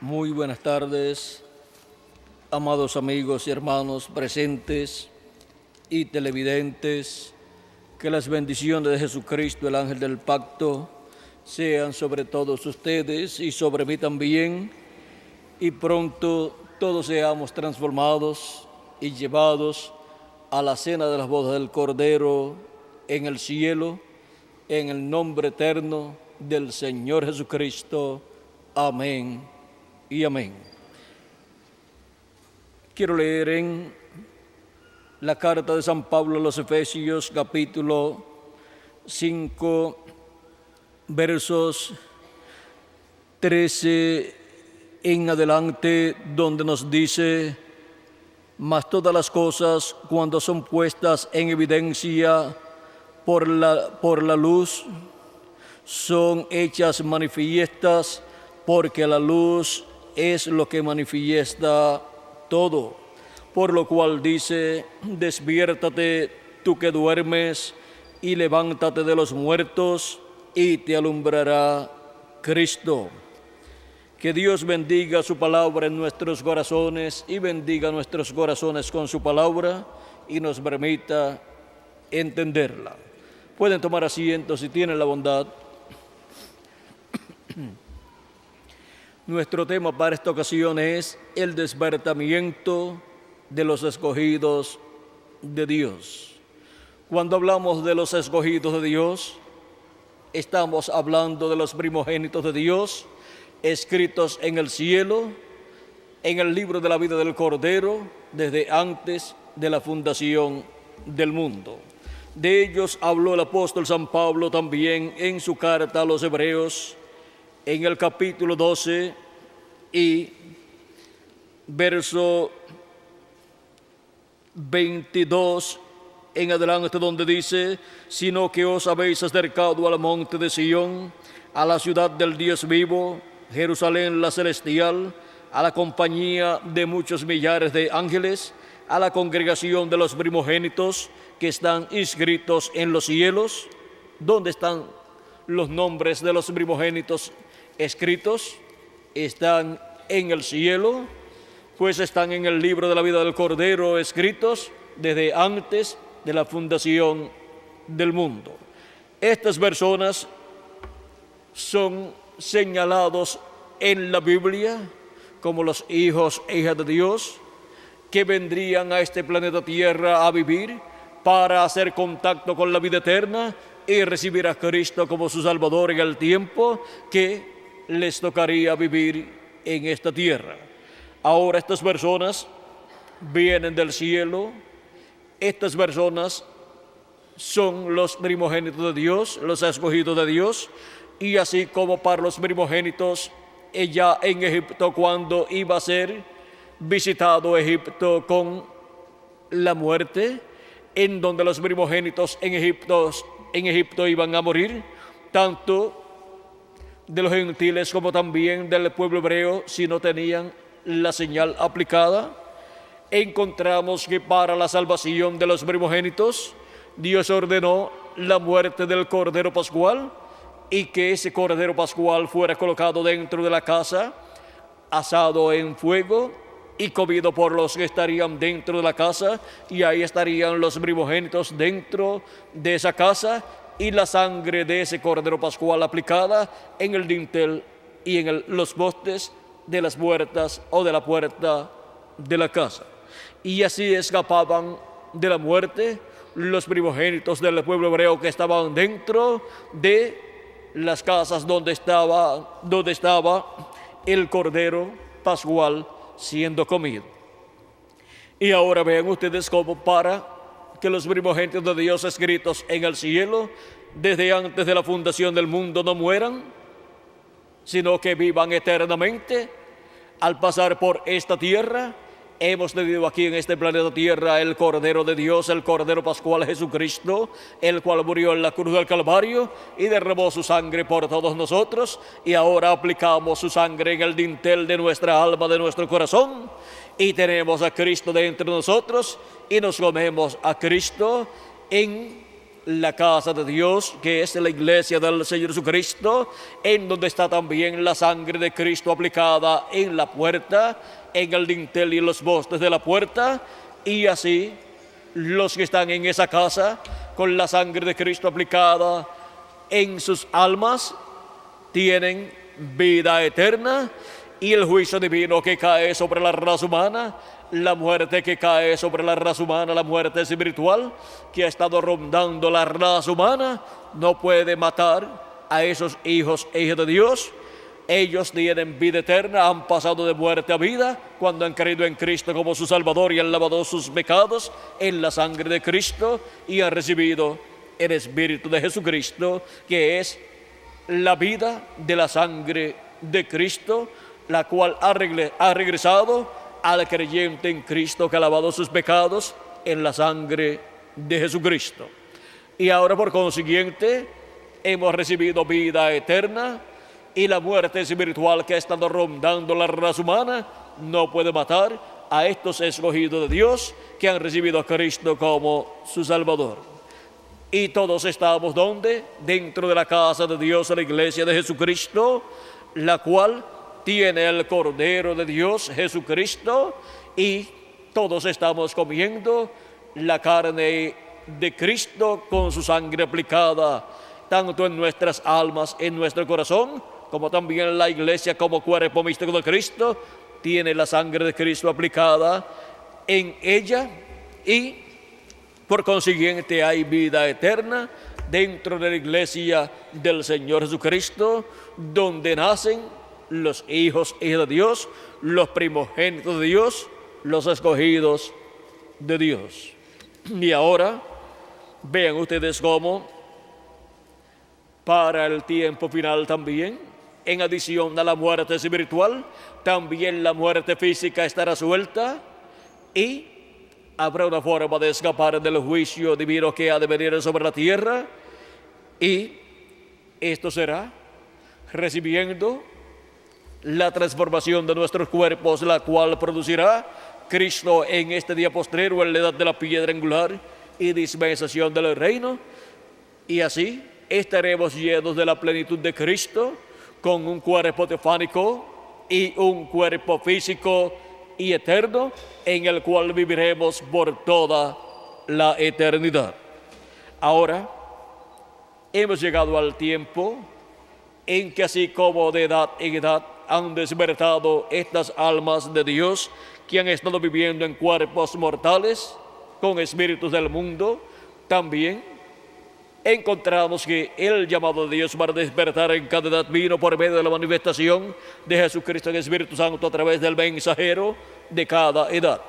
Muy buenas tardes, amados amigos y hermanos presentes y televidentes. Que las bendiciones de Jesucristo, el ángel del pacto, sean sobre todos ustedes y sobre mí también, y pronto todos seamos transformados y llevados a la cena de las bodas del Cordero en el cielo, en el nombre eterno del Señor Jesucristo. Amén y amén. Quiero leer en la carta de San Pablo a los Efesios, capítulo 5, versos 13 en adelante, donde nos dice: mas todas las cosas, cuando son puestas en evidencia por la luz, son hechas manifiestas, porque la luz es lo que manifiesta todo. Por lo cual dice: despiértate tú que duermes, y levántate de los muertos, y te alumbrará Cristo. Que Dios bendiga su palabra en nuestros corazones y bendiga nuestros corazones con su palabra y nos permita entenderla. Pueden tomar asiento si tienen la bondad. Nuestro tema para esta ocasión es el despertamiento de los escogidos de Dios. Cuando hablamos de los escogidos de Dios, estamos hablando de los primogénitos de Dios, escritos en el cielo, en el libro de la vida del Cordero, desde antes de la fundación del mundo. De ellos habló el apóstol San Pablo también en su carta a los Hebreos, en el capítulo 12 y verso 22 en adelante, donde dice: sino que os habéis acercado al monte de Sión, a la ciudad del Dios vivo, Jerusalén la celestial, a la compañía de muchos millares de ángeles, a la congregación de los primogénitos que están inscritos en los cielos. ¿Dónde están los nombres de los primogénitos escritos? Están en el cielo, pues están en el libro de la vida del Cordero, escritos desde antes de la fundación del mundo. Estas personas son señalados en la Biblia como los hijos e hijas de Dios, que vendrían a este planeta Tierra a vivir para hacer contacto con la vida eterna y recibir a Cristo como su Salvador en el tiempo que les tocaría vivir en esta tierra. Ahora estas personas vienen del cielo, estas personas son los primogénitos de Dios, los escogidos de Dios, y así como para los primogénitos ya en Egipto, cuando iba a ser visitado Egipto con la muerte, en donde los primogénitos en Egipto iban a morir, tanto de los gentiles como también del pueblo hebreo, si no tenían la señal aplicada. Encontramos que para la salvación de los primogénitos, Dios ordenó la muerte del Cordero Pascual, y que ese Cordero Pascual fuera colocado dentro de la casa, asado en fuego y comido por los que estarían dentro de la casa, y ahí estarían los primogénitos dentro de esa casa, y la sangre de ese Cordero Pascual aplicada en el dintel y en los postes de las puertas o de la puerta de la casa. Y así escapaban de la muerte los primogénitos del pueblo hebreo que estaban dentro de las casas donde estaba el Cordero Pascual siendo comido. Y ahora vean ustedes cómo para que los primogénitos de Dios escritos en el cielo desde antes de la fundación del mundo no mueran, sino que vivan eternamente. Al pasar por esta tierra, hemos tenido aquí en este planeta Tierra el Cordero de Dios, el Cordero Pascual Jesucristo, el cual murió en la cruz del Calvario y derramó su sangre por todos nosotros, y ahora aplicamos su sangre en el dintel de nuestra alma, de nuestro corazón, y tenemos a Cristo dentro de nosotros, y nos comemos a Cristo en la casa de Dios, que es la iglesia del Señor Jesucristo, en donde está también la sangre de Cristo aplicada en la puerta, en el dintel y en los postes de la puerta, y así los que están en esa casa con la sangre de Cristo aplicada en sus almas tienen vida eterna, y el juicio divino que cae sobre la raza humana, la muerte que cae sobre la raza humana, la muerte espiritual que ha estado rondando la raza humana, no puede matar a esos hijos e hijas de Dios. Ellos tienen vida eterna, han pasado de muerte a vida cuando han creído en Cristo como su Salvador y han lavado sus pecados en la sangre de Cristo y han recibido el Espíritu de Jesucristo, que es la vida de la sangre de Cristo, la cual ha regresado al creyente en Cristo que ha lavado sus pecados en la sangre de Jesucristo. Y ahora, por consiguiente, hemos recibido vida eterna, y la muerte espiritual que ha estado rondando la raza humana no puede matar a estos escogidos de Dios que han recibido a Cristo como su Salvador. Y todos estamos, ¿dónde? Dentro de la casa de Dios, la iglesia de Jesucristo, la cual tiene el Cordero de Dios, Jesucristo, y todos estamos comiendo la carne de Cristo con su sangre aplicada, tanto en nuestras almas, en nuestro corazón, como también la iglesia como cuerpo místico de Cristo, tiene la sangre de Cristo aplicada en ella, y por consiguiente hay vida eterna dentro de la iglesia del Señor Jesucristo, donde nacen los hijos e hijas de Dios, los primogénitos de Dios, los escogidos de Dios. Y ahora vean ustedes cómo para el tiempo final también, en adición a la muerte espiritual, también la muerte física estará suelta, y habrá una forma de escapar del juicio divino que ha de venir sobre la tierra, y esto será recibiendo la transformación de nuestros cuerpos, la cual producirá Cristo en este día postrero, en la edad de la piedra angular y dispensación del reino, y así estaremos llenos de la plenitud de Cristo, con un cuerpo teofánico y un cuerpo físico y eterno, en el cual viviremos por toda la eternidad. Ahora hemos llegado al tiempo en que, así como de edad en edad han despertado estas almas de Dios que han estado viviendo en cuerpos mortales con espíritus del mundo, también encontramos que el llamado de Dios para despertar en cada edad vino por medio de la manifestación de Jesucristo en Espíritu Santo a través del mensajero de cada edad.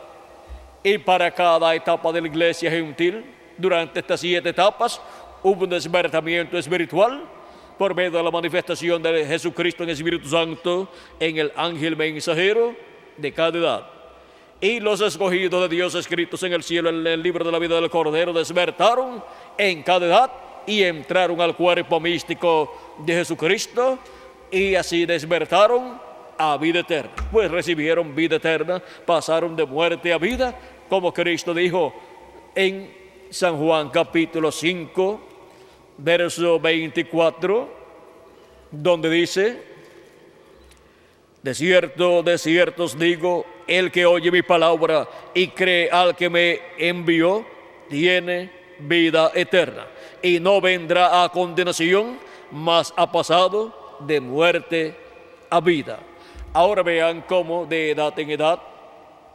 Y para cada etapa de la iglesia gentil, durante estas 7 etapas, hubo un despertamiento espiritual por medio de la manifestación de Jesucristo en Espíritu Santo en el ángel mensajero de cada edad. Y los escogidos de Dios escritos en el cielo en el libro de la vida del Cordero despertaron en cada edad y entraron al cuerpo místico de Jesucristo, y así despertaron a vida eterna. Pues recibieron vida eterna, pasaron de muerte a vida, como Cristo dijo en San Juan capítulo 5, verso 24, donde dice: de cierto os digo, el que oye mi palabra y cree al que me envió, tiene vida eterna, y no vendrá a condenación, mas ha pasado de muerte a vida. Ahora vean cómo de edad en edad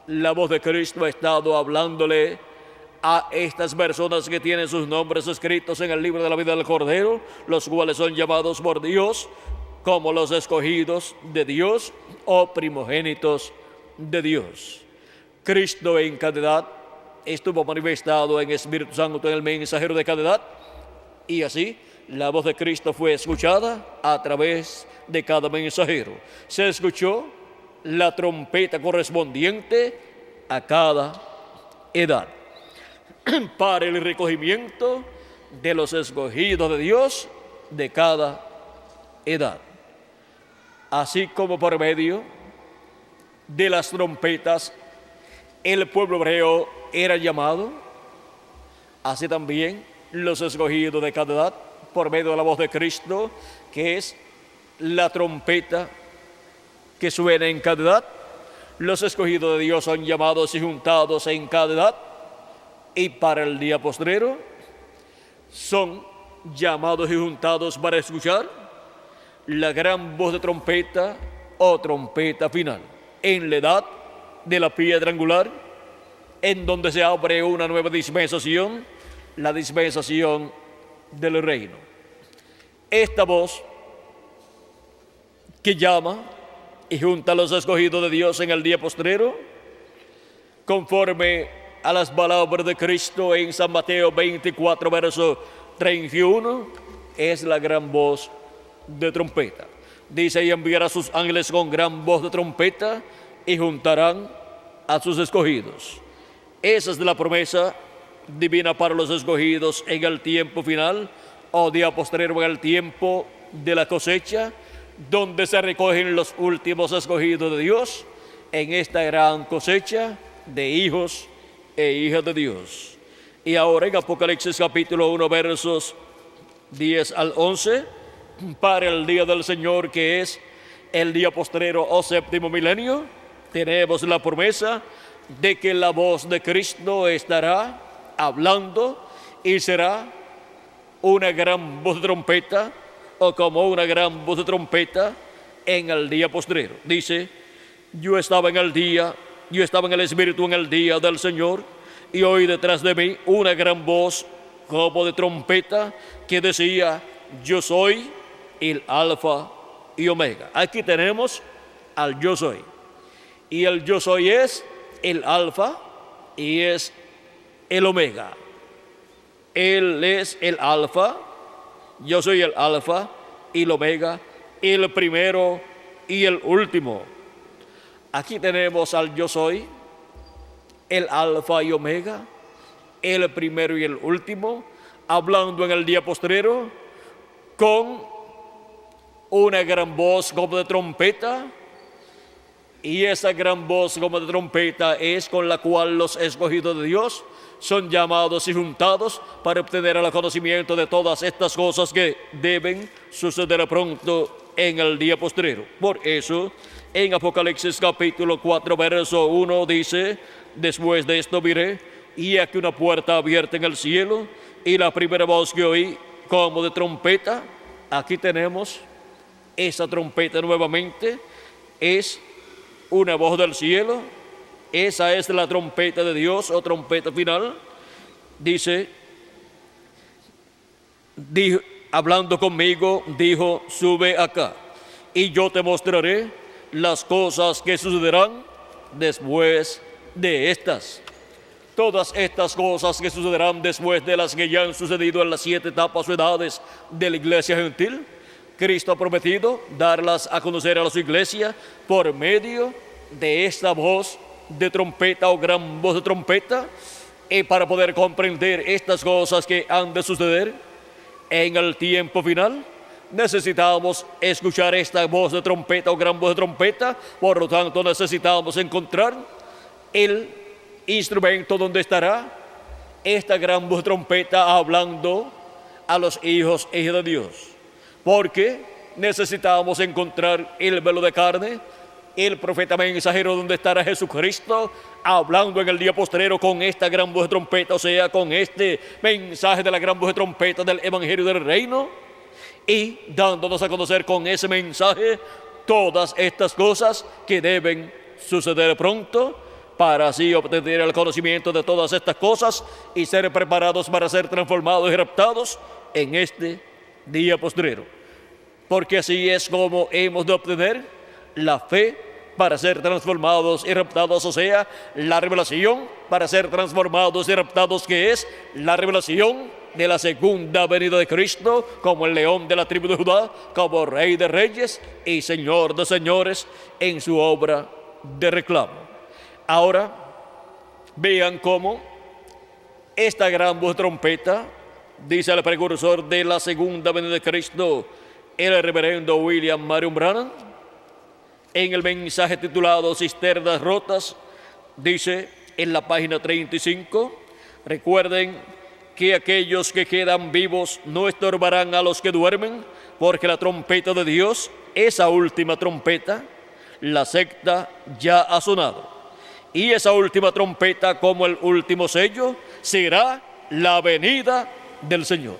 la voz de Cristo ha estado hablándole a estas personas que tienen sus nombres escritos en el libro de la vida del Cordero, los cuales son llamados por Dios como los escogidos de Dios o primogénitos de Dios. Cristo en cada edad estuvo manifestado en Espíritu Santo en el mensajero de cada edad, y así la voz de Cristo fue escuchada a través de cada mensajero. Se escuchó la trompeta correspondiente a cada edad para el recogimiento de los escogidos de Dios de cada edad. Así como por medio de las trompetas el pueblo hebreo era llamado, así también los escogidos de cada edad, por medio de la voz de Cristo, que es la trompeta que suena en cada edad. Los escogidos de Dios son llamados y juntados en cada edad, y para el día postrero son llamados y juntados para escuchar la gran voz de trompeta o trompeta final, en la edad de la piedra angular, en donde se abre una nueva dispensación, la dispensación del reino. Esta voz que llama y junta a los escogidos de Dios en el día postrero, conforme a las palabras de Cristo en San Mateo 24, verso 31, es la gran voz de trompeta. Dice: y enviará a sus ángeles con gran voz de trompeta y juntarán a sus escogidos. Esa es la promesa divina para los escogidos en el tiempo final o día postrero, en el tiempo de la cosecha, donde se recogen los últimos escogidos de Dios en esta gran cosecha de hijos e hijas de Dios. Y ahora en Apocalipsis capítulo 1, versos 10 al 11, para el día del Señor, que es el día postrero o séptimo milenio, tenemos la promesa de que la voz de Cristo estará hablando y será una gran voz de trompeta, o como una gran voz de trompeta en el día postrero. Dice: yo estaba en el Espíritu en el día del Señor, y oí detrás de mí una gran voz como de trompeta que decía: yo soy el Alfa y Omega. Aquí tenemos al yo soy. Y el yo soy es el Alfa y es el Omega. Él es el Alfa, yo soy el Alfa y el Omega, el primero y el último. Aquí tenemos al yo soy, el Alfa y Omega, el primero y el último, hablando en el día postrero con una gran voz como de trompeta. Y esa gran voz como de trompeta es con la cual los escogidos de Dios son llamados y juntados para obtener el conocimiento de todas estas cosas que deben suceder pronto en el día postrero. Por eso, en Apocalipsis capítulo 4, verso 1 dice: después de esto miré, y aquí una puerta abierta en el cielo, y la primera voz que oí como de trompeta. Aquí tenemos esa trompeta nuevamente, es una voz del cielo. Esa es la trompeta de Dios o trompeta final. Dice, hablando conmigo, dijo: sube acá y yo te mostraré las cosas que sucederán después de estas. Todas estas cosas que sucederán después de las que ya han sucedido en las 7 etapas o edades de la iglesia gentil, Cristo ha prometido darlas a conocer a su iglesia por medio de esta voz de trompeta o gran voz de trompeta. Y para poder comprender estas cosas que han de suceder en el tiempo final, necesitamos escuchar esta voz de trompeta o gran voz de trompeta. Por lo tanto, necesitamos encontrar el instrumento donde estará esta gran voz de trompeta hablando a los hijos e hijas de Dios. Porque necesitamos encontrar el velo de carne, el profeta mensajero, donde estará Jesucristo hablando en el día postrero con esta gran voz de trompeta, o sea, con este mensaje de la gran voz de trompeta del Evangelio del Reino, y dándonos a conocer con ese mensaje todas estas cosas que deben suceder pronto, para así obtener el conocimiento de todas estas cosas y ser preparados para ser transformados y raptados en este día postrero. Porque así es como hemos de obtener la fe para ser transformados y raptados, o sea, la revelación para ser transformados y raptados, que es la revelación de la segunda venida de Cristo como el león de la tribu de Judá, como Rey de reyes y Señor de señores en su obra de reclamo. Ahora, vean cómo esta gran voz de trompeta, dice el precursor de la segunda venida de Cristo, el reverendo William Marion Branham, en el mensaje titulado Cisternas Rotas, dice en la página 35, recuerden que aquellos que quedan vivos no estorbarán a los que duermen, porque la trompeta de Dios, esa última trompeta, la sexta, ya ha sonado. Y esa última trompeta, como el último sello, será la venida del Señor.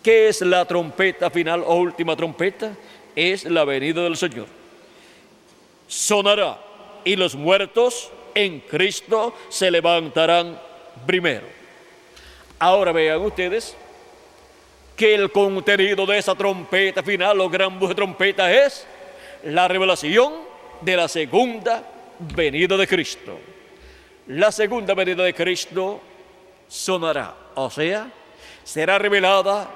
¿Qué es la trompeta final o última trompeta? Es la venida del Señor. Sonará y los muertos en Cristo se levantarán primero. Ahora vean ustedes que el contenido de esa trompeta final o gran voz de trompeta es la revelación de la segunda venida de Cristo. La segunda venida de Cristo sonará, o sea, será revelada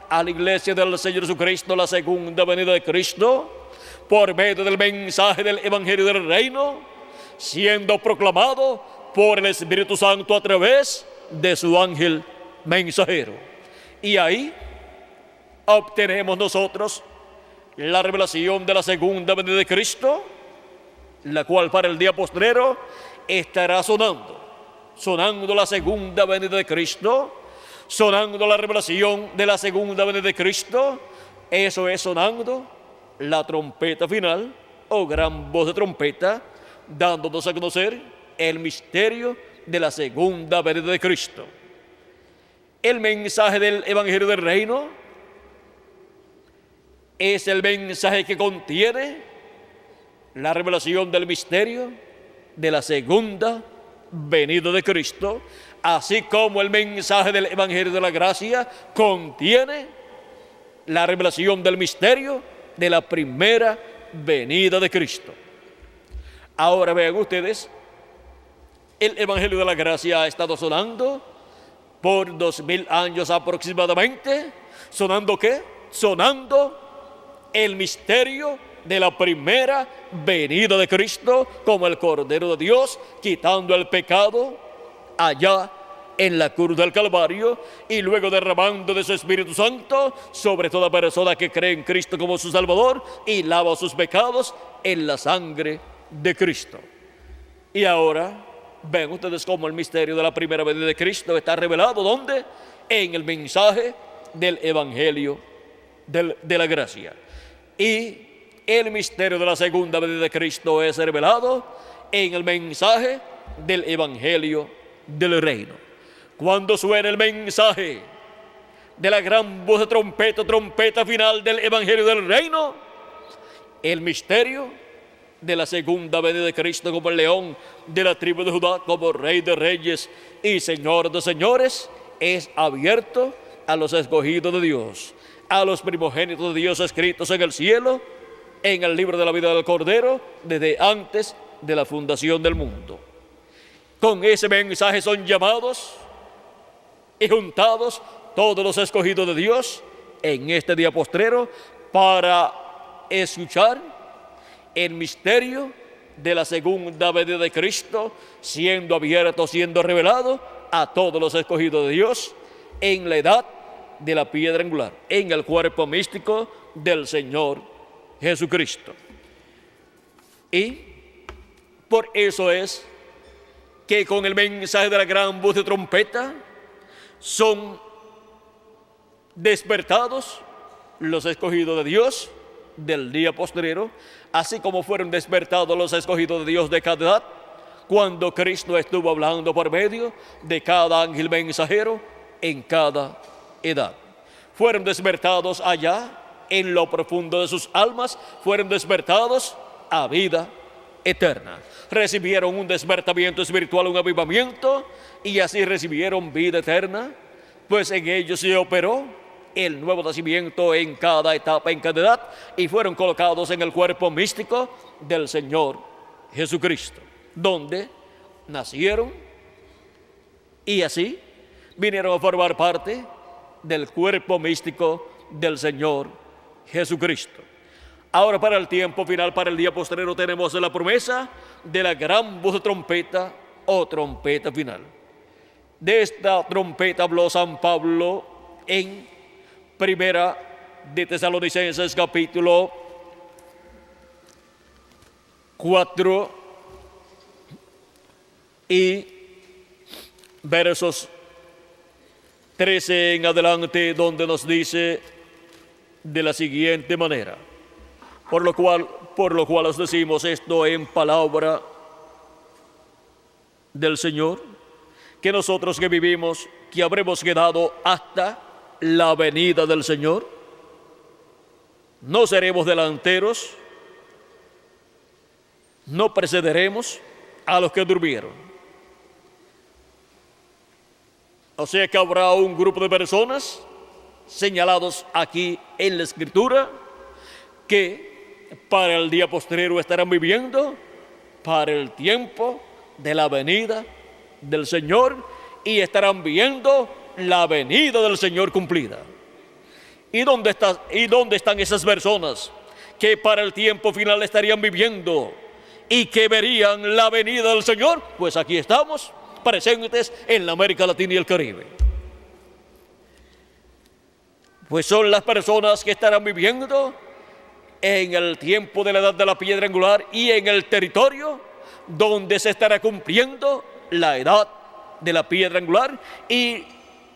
a la iglesia del Señor Jesucristo la segunda venida de Cristo por medio del mensaje del Evangelio del Reino, siendo proclamado por el Espíritu Santo a través de su ángel mensajero. Y ahí obtenemos nosotros la revelación de la segunda venida de Cristo, la cual para el día postrero estará sonando la segunda venida de Cristo, sonando la revelación de la segunda venida de Cristo. Eso es sonando la trompeta final o gran voz de trompeta, dándonos a conocer el misterio de la segunda venida de Cristo. El mensaje del Evangelio del Reino es el mensaje que contiene la revelación del misterio de la segunda venida de Cristo, así como el mensaje del Evangelio de la Gracia contiene la revelación del misterio de la primera venida de Cristo. Ahora vean ustedes, el Evangelio de la Gracia ha estado sonando por 2000 años aproximadamente. ¿Sonando qué? Sonando el misterio de la primera venida de Cristo como el Cordero de Dios, quitando el pecado allá en la cruz del Calvario y luego derramando de su Espíritu Santo sobre toda persona que cree en Cristo como su Salvador y lava sus pecados en la sangre de Cristo. Y ahora ven ustedes cómo el misterio de la primera venida de Cristo está revelado. ¿Dónde? En el mensaje del Evangelio de la Gracia. Y el misterio de la segunda venida de Cristo es revelado en el mensaje del Evangelio del Reino. Cuando suena el mensaje de la gran voz de trompeta, trompeta final del Evangelio del Reino, el misterio de la segunda venida de Cristo como el león de la tribu de Judá, como Rey de Reyes y Señor de Señores, es abierto a los escogidos de Dios, a los primogénitos de Dios escritos en el cielo, en el libro de la vida del Cordero, desde antes de la fundación del mundo. Con ese mensaje son llamados y juntados todos los escogidos de Dios en este día postrero para escuchar el misterio de la segunda venida de Cristo, siendo abierto, siendo revelado a todos los escogidos de Dios en la edad de la piedra angular, en el cuerpo místico del Señor Jesucristo. Y por eso es que con el mensaje de la gran voz de trompeta son despertados los escogidos de Dios del día postrero, así como fueron despertados los escogidos de Dios de cada edad, cuando Cristo estuvo hablando por medio de cada ángel mensajero en cada edad. Fueron despertados allá en lo profundo de sus almas, fueron despertados a vida eterna. Recibieron un despertamiento espiritual, un avivamiento, y así recibieron vida eterna, pues en ellos se operó el nuevo nacimiento en cada etapa, en cada edad, y fueron colocados en el cuerpo místico del Señor Jesucristo, donde nacieron y así vinieron a formar parte del cuerpo místico del Señor Jesucristo. Ahora, para el tiempo final, para el día postrero, tenemos la promesa de la gran voz de trompeta o trompeta final. De esta trompeta habló San Pablo en Primera de Tesalonicenses capítulo 4 y versos 13 en adelante, donde nos dice de la siguiente manera: por lo cual os decimos esto en palabra del Señor, que nosotros que vivimos, que habremos quedado hasta la venida del Señor, no seremos delanteros, no precederemos a los que durmieron. O sea que habrá un grupo de personas señalados aquí en la Escritura que para el día postrero estarán viviendo para el tiempo de la venida del Señor y estarán viendo la venida del Señor cumplida. ¿Y dónde están esas personas que para el tiempo final estarían viviendo y que verían la venida del Señor? Pues aquí estamos, presentes en la América Latina y el Caribe. Pues son las personas que estarán viviendo en el tiempo de la edad de la piedra angular y en el territorio donde se estará cumpliendo la edad de la piedra angular, y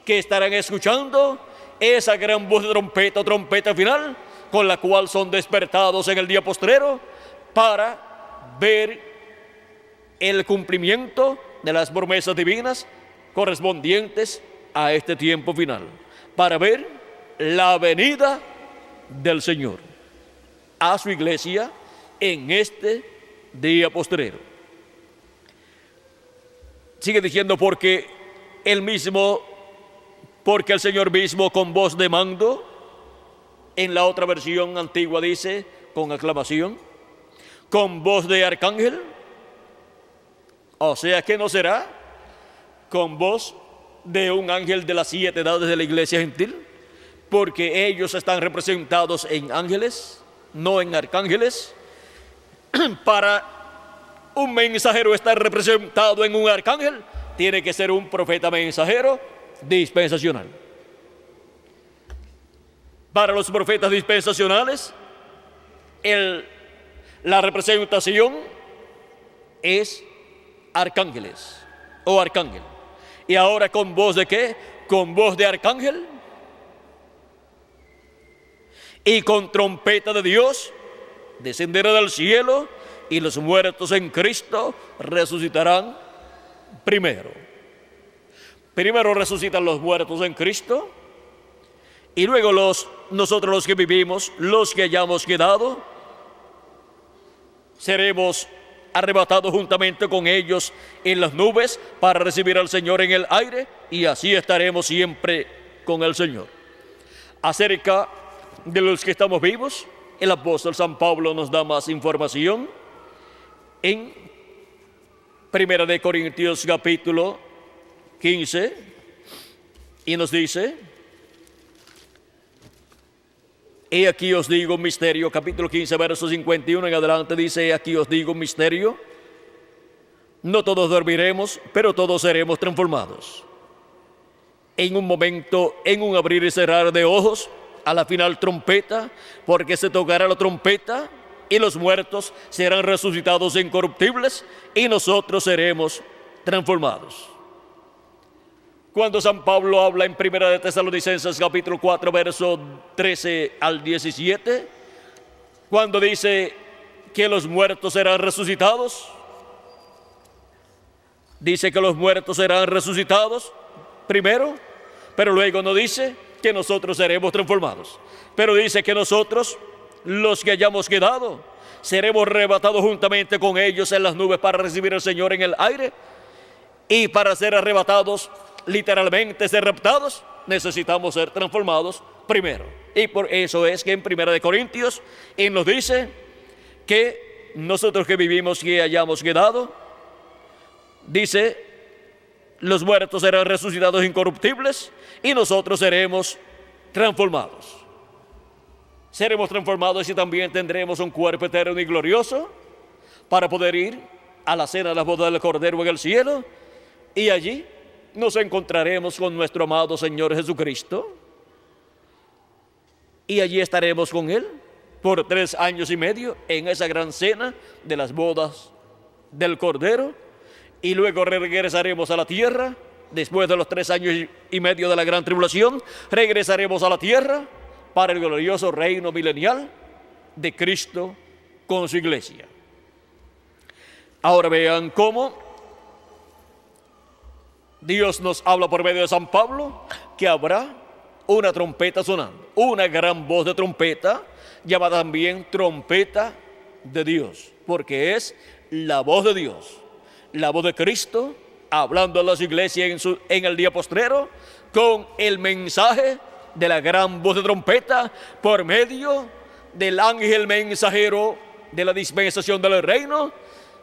que estarán escuchando esa gran voz de trompeta final, con la cual son despertados en el día postrero para ver el cumplimiento de las promesas divinas correspondientes a este tiempo final, para ver la venida del Señor a su iglesia en este día postrero. Sigue diciendo, porque el Señor mismo con voz de mando, en la otra versión antigua dice con aclamación, con voz de arcángel, o sea que no será con voz de un ángel de las 7 edades de la iglesia gentil, porque ellos están representados en ángeles, no en arcángeles. Para un mensajero estar representado en un arcángel, tiene que ser un profeta mensajero dispensacional. Para los profetas dispensacionales, la representación es arcángeles o arcángel. Y ahora, ¿con voz de qué? Con voz de arcángel y con trompeta de Dios descenderá del cielo, y los muertos en Cristo resucitarán primero. Primero resucitan los muertos en Cristo, y luego nosotros los que vivimos, los que hayamos quedado, seremos arrebatados juntamente con ellos en las nubes para recibir al Señor en el aire, y así estaremos siempre con el Señor. Acerca de los que estamos vivos, el apóstol San Pablo nos da más información en 1 de Corintios capítulo 15, y nos dice: he aquí os digo un misterio. Capítulo 15, verso 51 en adelante dice: he aquí os digo un misterio, no todos dormiremos, pero todos seremos transformados. En un momento, en un abrir y cerrar de ojos, a la final trompeta, porque se tocará la trompeta, y los muertos serán resucitados incorruptibles, y nosotros seremos transformados. Cuando San Pablo habla en 1 de Tesalonicenses capítulo 4, verso 13 al 17, cuando dice que los muertos serán resucitados, dice que los muertos serán resucitados primero, pero luego no dice que nosotros seremos transformados, pero dice que nosotros, los que hayamos quedado, seremos arrebatados juntamente con ellos en las nubes para recibir al Señor en el aire. Y para ser arrebatados, literalmente ser raptados, necesitamos ser transformados primero. Y por eso es que en 1 de Corintios Él nos dice que nosotros que vivimos y hayamos quedado, dice, los muertos serán resucitados incorruptibles y nosotros seremos transformados. Seremos transformados y también tendremos un cuerpo eterno y glorioso para poder ir a la cena de la boda del Cordero en el cielo, y allí nos encontraremos con nuestro amado Señor Jesucristo, y allí estaremos con Él por 3 años y medio en esa gran cena de las bodas del Cordero, y luego regresaremos a la tierra después de los 3 años y medio de la gran tribulación, regresaremos a la tierra para el glorioso reino milenial de Cristo con su iglesia. Ahora vean cómo Dios nos habla por medio de San Pablo que habrá una trompeta sonando, una gran voz de trompeta, llamada también trompeta de Dios, porque es la voz de Dios, la voz de Cristo, hablando a las iglesias en el día postrero, con el mensaje de la gran voz de trompeta, por medio del ángel mensajero de la dispensación del reino,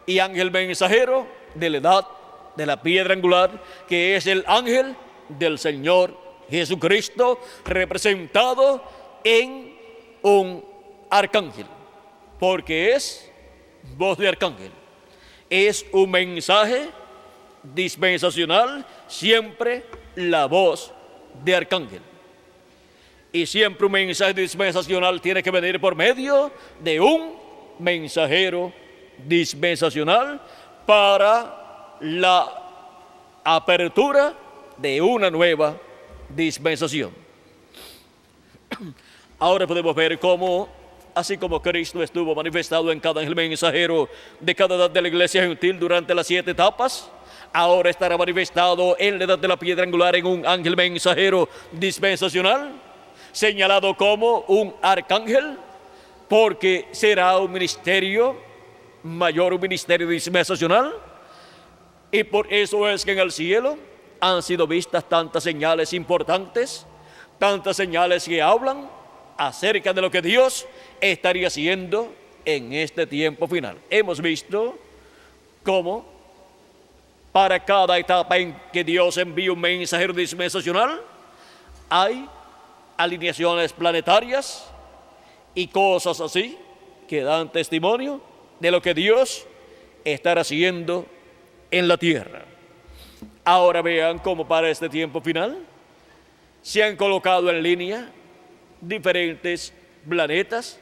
y ángel mensajero de la edad de la piedra angular, que es el ángel del Señor Jesucristo, representado en un arcángel, porque es voz de arcángel. Es un mensaje dispensacional, siempre la voz de arcángel. Y siempre un mensaje dispensacional tiene que venir por medio de un mensajero dispensacional para la apertura de una nueva dispensación. Ahora podemos ver cómo, así como Cristo estuvo manifestado en cada ángel mensajero de cada edad de la iglesia gentil durante las 7 etapas, ahora estará manifestado en la edad de la piedra angular en un ángel mensajero dispensacional, señalado como un arcángel, porque será un ministerio mayor, un ministerio dispensacional. Y por eso es que en el cielo han sido vistas tantas señales importantes, tantas señales que hablan acerca de lo que Dios estaría haciendo en este tiempo final. Hemos visto cómo para cada etapa en que Dios envía un mensajero dispensacional hay alineaciones planetarias y cosas así que dan testimonio de lo que Dios estará haciendo en la tierra. Ahora vean cómo para este tiempo final se han colocado en línea diferentes planetas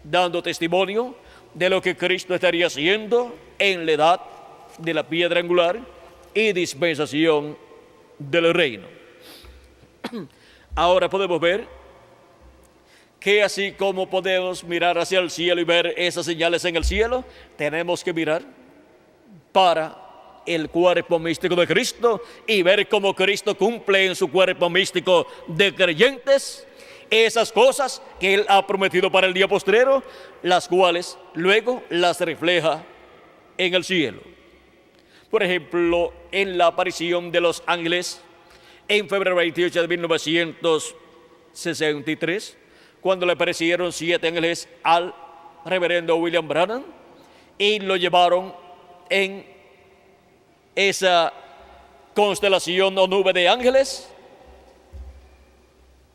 dando testimonio de lo que Cristo estaría haciendo en la edad de la piedra angular y dispensación del reino. Ahora podemos ver que así como podemos mirar hacia el cielo y ver esas señales en el cielo, tenemos que mirar para el cuerpo místico de Cristo y ver cómo Cristo cumple en su cuerpo místico de creyentes esas cosas que Él ha prometido para el día postrero, las cuales luego las refleja en el cielo. Por ejemplo, en la aparición de los ángeles en febrero 28 de 1963, cuando le aparecieron 7 ángeles al reverendo William Branham y lo llevaron en esa constelación o nube de ángeles,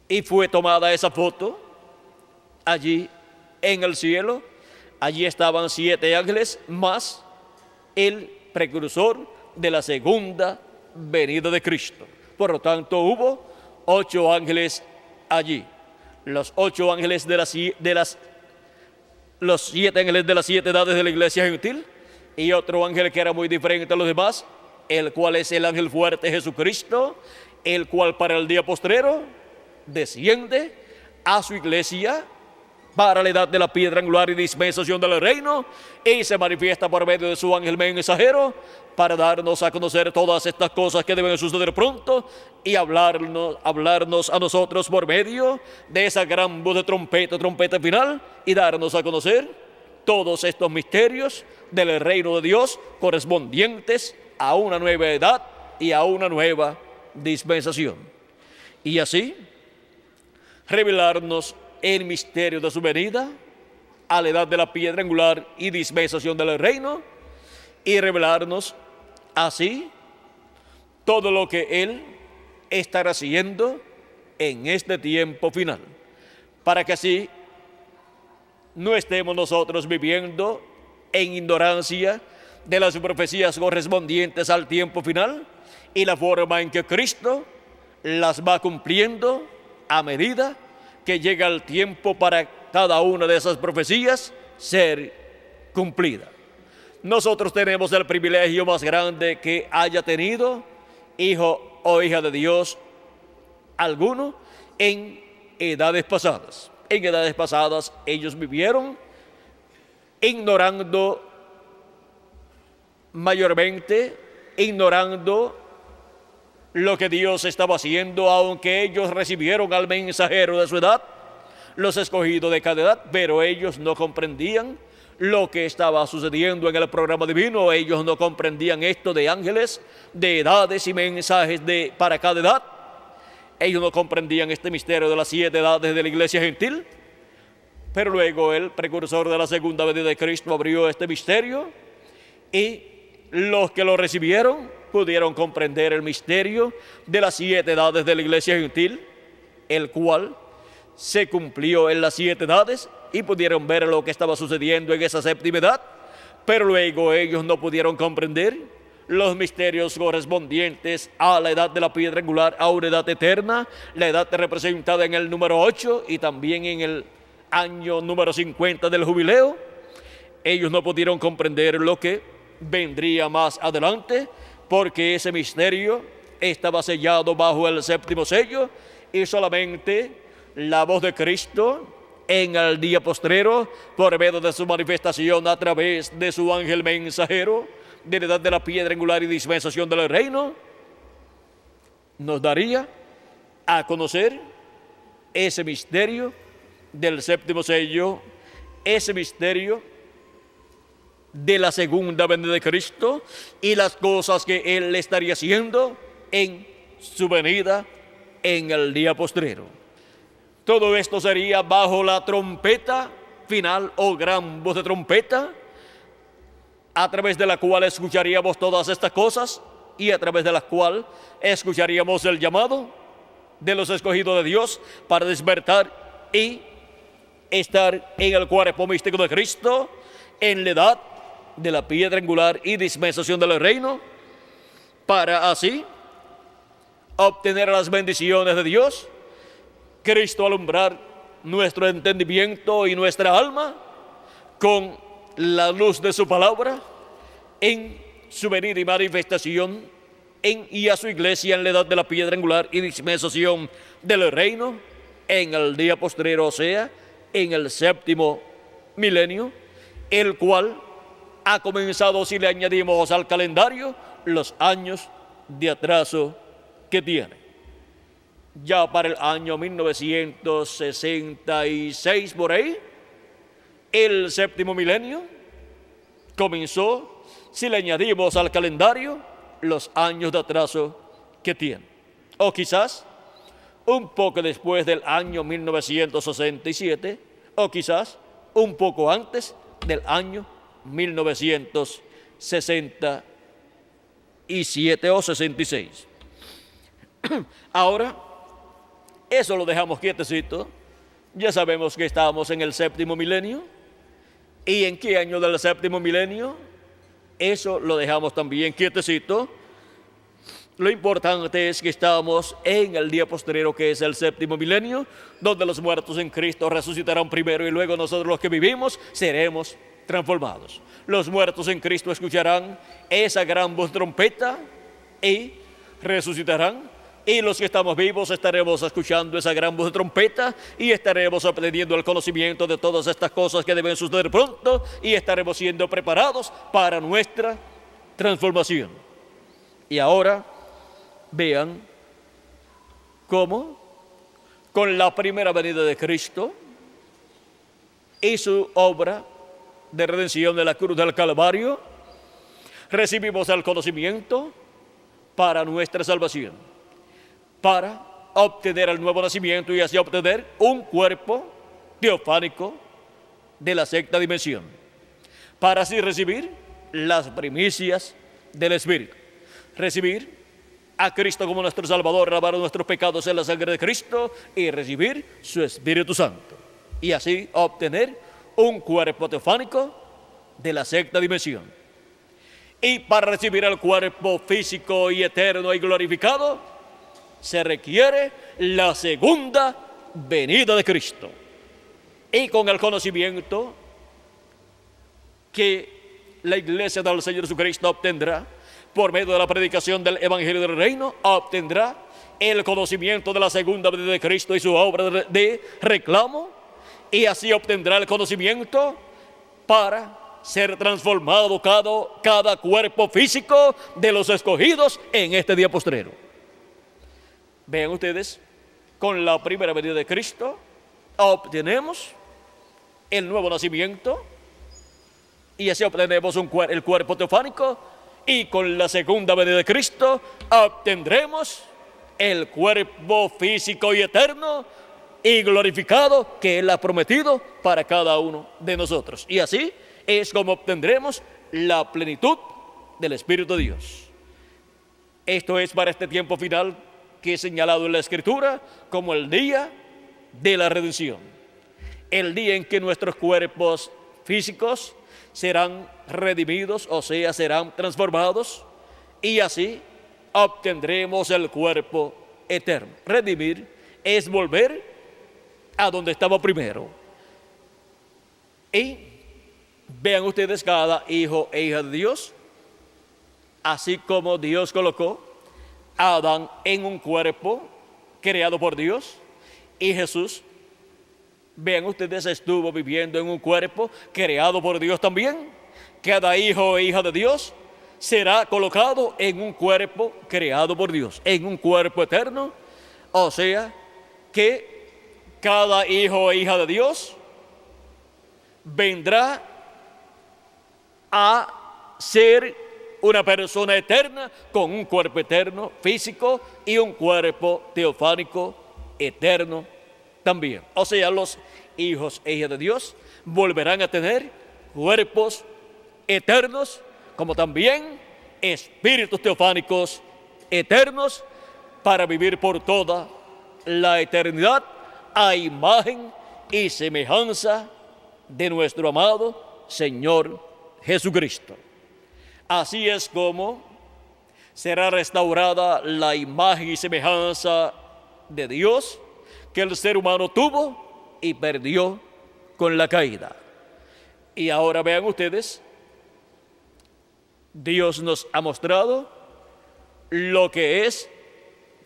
y fue tomada esa foto allí en el cielo. Allí estaban 7 ángeles más el precursor de la segunda venida de Cristo. Por lo tanto, hubo 8 ángeles allí. Los 8 ángeles los 7 ángeles de las 7 edades de la iglesia gentil, y otro ángel que era muy diferente a los demás, el cual es el ángel fuerte Jesucristo, el cual para el día postrero desciende a su iglesia para la edad de la piedra angular y dispensación del reino, y se manifiesta por medio de su ángel mensajero para darnos a conocer todas estas cosas que deben suceder pronto y hablarnos a nosotros por medio de esa gran voz de trompeta final, y darnos a conocer todos estos misterios del reino de Dios correspondientes a una nueva edad y a una nueva dispensación. Y así revelarnos el misterio de su venida a la edad de la piedra angular y dispensación del reino, y revelarnos así todo lo que Él estará haciendo en este tiempo final, para que así no estemos nosotros viviendo en ignorancia de las profecías correspondientes al tiempo final y la forma en que Cristo las va cumpliendo a medida que llega el tiempo para cada una de esas profecías ser cumplida. Nosotros tenemos el privilegio más grande que haya tenido hijo o hija de Dios alguno en edades pasadas. En edades pasadas ellos vivieron ignorando mayormente, ignorando lo que Dios estaba haciendo, aunque ellos recibieron al mensajero de su edad, los escogidos de cada edad, pero ellos no comprendían lo que estaba sucediendo en el programa divino. Ellos no comprendían esto de ángeles, de edades y mensajes para cada edad. Ellos no comprendían este misterio de las 7 edades de la iglesia gentil. Pero luego el precursor de la segunda venida de Cristo abrió este misterio y los que lo recibieron pudieron comprender el misterio de las 7 edades de la iglesia gentil, el cual se cumplió en las 7 edades y pudieron ver lo que estaba sucediendo en esa séptima edad. Pero luego ellos no pudieron comprender los misterios correspondientes a la edad de la piedra angular, a una edad eterna, la edad representada en el número 8 y también en el año número 50 del jubileo. Ellos no pudieron comprender lo que vendría más adelante, porque ese misterio estaba sellado bajo el séptimo sello, y solamente la voz de Cristo en el día postrero, por medio de su manifestación a través de su ángel mensajero, de la edad de la piedra angular y dispensación del reino, nos daría a conocer ese misterio del séptimo sello, ese misterio de la segunda venida de Cristo y las cosas que Él estaría haciendo en su venida en el día postrero. Todo esto sería bajo la trompeta final o gran voz de trompeta, a través de la cual escucharíamos todas estas cosas y a través de la cual escucharíamos el llamado de los escogidos de Dios para despertar y estar en el cuerpo místico de Cristo, en la edad de la piedra angular y dispensación del reino, para así obtener las bendiciones de Dios, Cristo alumbrar nuestro entendimiento y nuestra alma con la luz de su palabra en su venida y manifestación y a su iglesia en la edad de la piedra angular y dispensación del reino en el día postrero, o sea, en el séptimo milenio, el cual ha comenzado, si le añadimos al calendario, los años de atraso que tiene. Ya para el año 1966, por ahí, el séptimo milenio comenzó, si le añadimos al calendario, los años de atraso que tiene. O quizás un poco después del año 1967, o quizás un poco antes del año 1967 o 66. Ahora, eso lo dejamos quietecito. Ya sabemos que estamos en el séptimo milenio. ¿Y en qué año del séptimo milenio? Eso lo dejamos también quietecito. Lo importante es que estamos en el día postrero, que es el séptimo milenio, donde los muertos en Cristo resucitarán primero y luego nosotros los que vivimos seremos transformados. Los muertos en Cristo escucharán esa gran voz de trompeta y resucitarán. Y los que estamos vivos estaremos escuchando esa gran voz de trompeta y estaremos aprendiendo el conocimiento de todas estas cosas que deben suceder pronto y estaremos siendo preparados para nuestra transformación. Y ahora vean cómo con la primera venida de Cristo y su obra de redención de la cruz del Calvario, recibimos el conocimiento para nuestra salvación, para obtener el nuevo nacimiento y así obtener un cuerpo teofánico de la sexta dimensión, para así recibir las primicias del Espíritu, recibir a Cristo como nuestro Salvador, lavar nuestros pecados en la sangre de Cristo y recibir su Espíritu Santo, y así obtener un cuerpo teofánico de la sexta dimensión. Y para recibir el cuerpo físico y eterno y glorificado, se requiere la segunda venida de Cristo. Y con el conocimiento que la iglesia del Señor Jesucristo obtendrá por medio de la predicación del Evangelio del Reino, obtendrá el conocimiento de la segunda venida de Cristo y su obra de reclamo, y así obtendrá el conocimiento para ser transformado cada cuerpo físico de los escogidos en este día postrero. Vean ustedes, con la primera venida de Cristo obtenemos el nuevo nacimiento, y así obtenemos el cuerpo teofánico, y con la segunda venida de Cristo obtendremos el cuerpo físico y eterno y glorificado que Él ha prometido para cada uno de nosotros. Y así es como obtendremos la plenitud del Espíritu de Dios. Esto es para este tiempo final que he señalado en la Escritura como el día de la redención. El día en que nuestros cuerpos físicos serán redimidos, o sea, serán transformados, y así obtendremos el cuerpo eterno. Redimir es volver a donde estaba primero. Y vean ustedes, cada hijo e hija de Dios, así como Dios colocó a Adán en un cuerpo creado por Dios, y Jesús, vean ustedes, estuvo viviendo en un cuerpo creado por Dios también. Cada hijo e hija de Dios será colocado en un cuerpo creado por Dios, en un cuerpo eterno. O sea, que cada hijo e hija de Dios vendrá a ser una persona eterna con un cuerpo eterno físico y un cuerpo teofánico eterno también. O sea, los hijos e hijas de Dios volverán a tener cuerpos eternos, como también espíritus teofánicos eternos, para vivir por toda la eternidad a imagen y semejanza de nuestro amado Señor Jesucristo. Así es como será restaurada la imagen y semejanza de Dios que el ser humano tuvo y perdió con la caída. Y ahora vean ustedes, Dios nos ha mostrado lo que es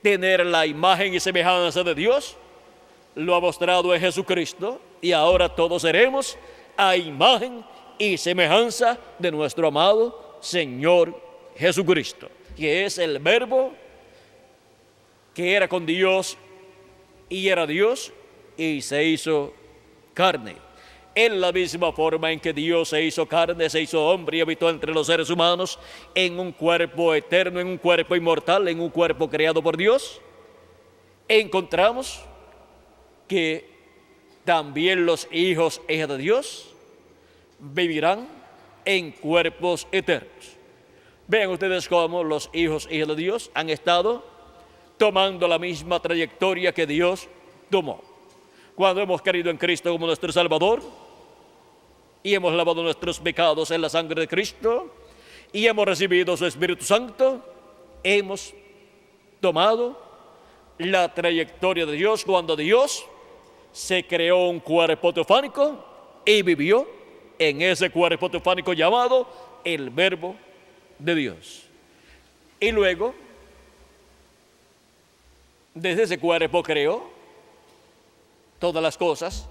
tener la imagen y semejanza de Dios. Lo ha mostrado en Jesucristo, y ahora todos seremos a imagen y semejanza de nuestro amado Señor Jesucristo, que es el Verbo que era con Dios y era Dios y se hizo carne. En la misma forma en que Dios se hizo carne, se hizo hombre y habitó entre los seres humanos en un cuerpo eterno, en un cuerpo inmortal, en un cuerpo creado por Dios, encontramos que también los hijos e hijas de Dios vivirán en cuerpos eternos. Vean ustedes cómo los hijos e hijas de Dios han estado tomando la misma trayectoria que Dios tomó. Cuando hemos creído en Cristo como nuestro Salvador y hemos lavado nuestros pecados en la sangre de Cristo y hemos recibido su Espíritu Santo, hemos tomado la trayectoria de Dios cuando Dios se creó un cuerpo teofánico y vivió en ese cuerpo teofánico llamado el Verbo de Dios. Y luego, desde ese cuerpo creó todas las cosas,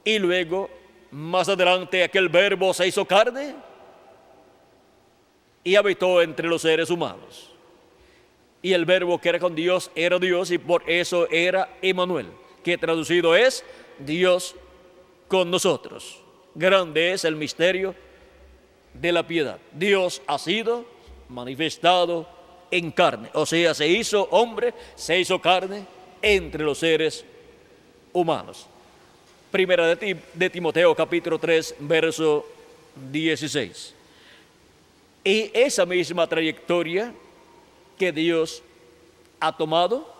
y luego, más adelante, aquel Verbo se hizo carne y habitó entre los seres humanos. Y el Verbo que era con Dios era Dios, y por eso era Emmanuel, que traducido es Dios con nosotros. Grande es el misterio de la piedad. Dios ha sido manifestado en carne, o sea, se hizo hombre, se hizo carne entre los seres humanos. Primera de Timoteo, capítulo 3, verso 16. Y esa misma trayectoria que Dios ha tomado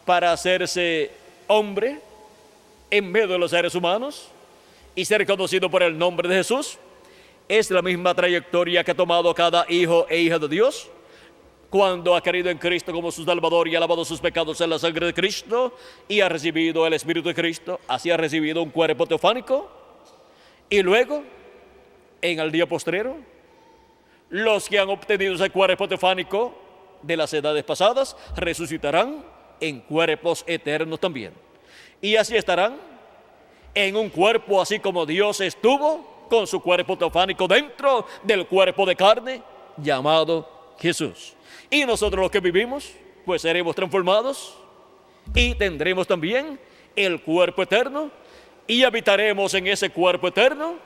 para hacerse hombre en medio de los seres humanos y ser conocido por el nombre de Jesús, es la misma trayectoria que ha tomado cada hijo e hija de Dios cuando ha creído en Cristo como su Salvador y ha lavado sus pecados en la sangre de Cristo y ha recibido el Espíritu de Cristo. Así ha recibido un cuerpo teofánico, y luego, en el día postrero, Los que han obtenido ese cuerpo teofánico de las edades pasadas resucitarán en cuerpos eternos también. Y así estarán en un cuerpo así como Dios estuvo con su cuerpo teofánico dentro del cuerpo de carne llamado Jesús. Y nosotros los que vivimos, pues seremos transformados y tendremos también el cuerpo eterno y habitaremos en ese cuerpo eterno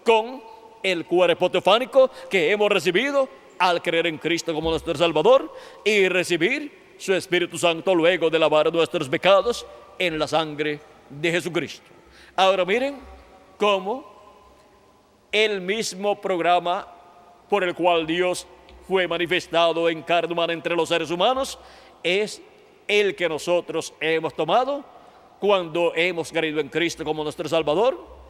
con el cuerpo teofánico que hemos recibido al creer en Cristo como nuestro Salvador y recibir su Espíritu Santo luego de lavar nuestros pecados en la sangre de Jesucristo. Ahora miren cómo el mismo programa por el cual Dios fue manifestado en carne humana entre los seres humanos es el que nosotros hemos tomado cuando hemos creído en Cristo como nuestro Salvador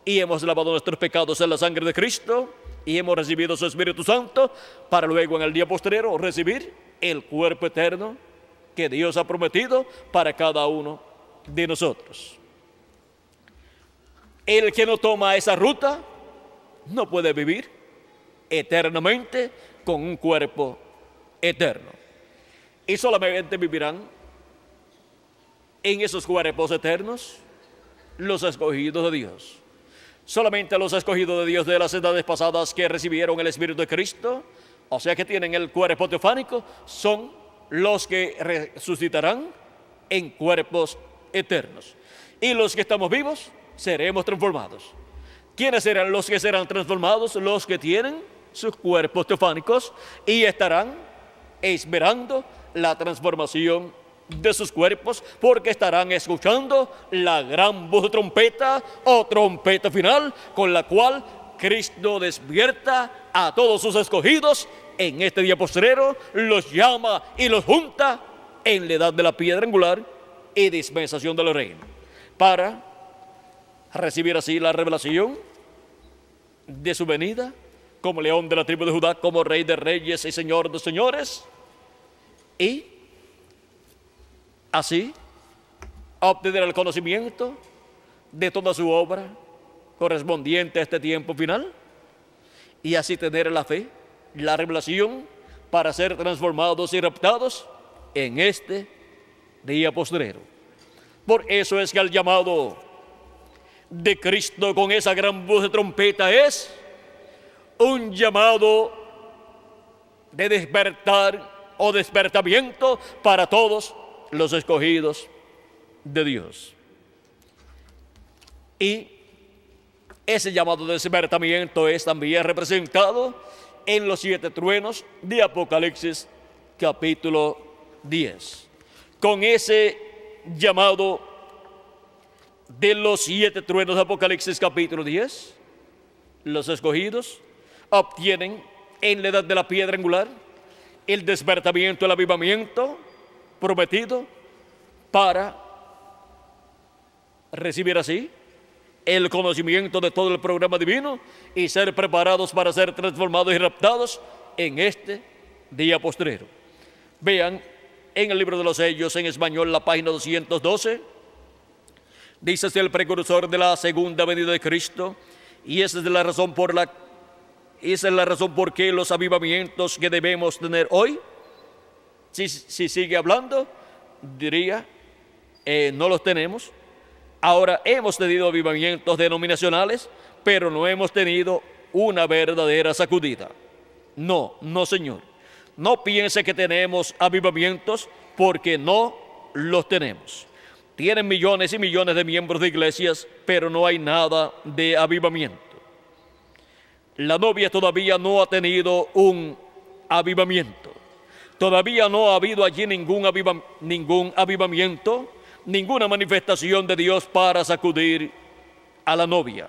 y hemos lavado nuestros pecados en la sangre de Cristo y hemos recibido su Espíritu Santo para luego en el día posterior recibir el cuerpo eterno que Dios ha prometido para cada uno de nosotros. El que no toma esa ruta no puede vivir eternamente con un cuerpo eterno. Y solamente vivirán en esos cuerpos eternos los escogidos de Dios. Solamente los escogidos de Dios de las edades pasadas que recibieron el Espíritu de Cristo, o sea que tienen el cuerpo teofánico, son los que resucitarán en cuerpos eternos. Y los que estamos vivos seremos transformados. ¿Quiénes serán los que serán transformados? Los que tienen sus cuerpos teofánicos y estarán esperando la transformación de sus cuerpos, porque estarán escuchando la gran voz de trompeta o trompeta final con la cual Cristo despierta a todos sus escogidos en este día postrero, los llama y los junta en la edad de la piedra angular y dispensación del reino, para recibir así la revelación de su venida como león de la tribu de Judá, como rey de reyes y señor de señores, y así obtener el conocimiento de toda su obra correspondiente a este tiempo final, y así tener la fe, la revelación para ser transformados y raptados en este día postrero. Por eso es que el llamado de Cristo con esa gran voz de trompeta es un llamado de despertar o despertamiento para todos los escogidos de Dios. Y ese llamado de despertamiento es también representado en los 7 truenos de Apocalipsis capítulo 10. Con ese llamado de los 7 truenos de Apocalipsis capítulo 10, los escogidos obtienen en la edad de la piedra angular el despertamiento, el avivamiento prometido para recibir así el conocimiento de todo el programa divino y ser preparados para ser transformados y raptados en este día postrero. Vean en el libro de los sellos en español, la página 212, dice así: el precursor de la segunda venida de Cristo, y esa es la razón por qué los avivamientos que debemos tener hoy, si sigue hablando, diría, no los tenemos. Ahora hemos tenido avivamientos denominacionales, pero no hemos tenido una verdadera sacudida. No, señor. No piense que tenemos avivamientos, porque no los tenemos. Tienen millones y millones de miembros de iglesias, pero no hay nada de avivamiento. La novia todavía no ha tenido un avivamiento. Todavía no ha habido allí ningún avivamiento, ninguna manifestación de Dios para sacudir a la novia.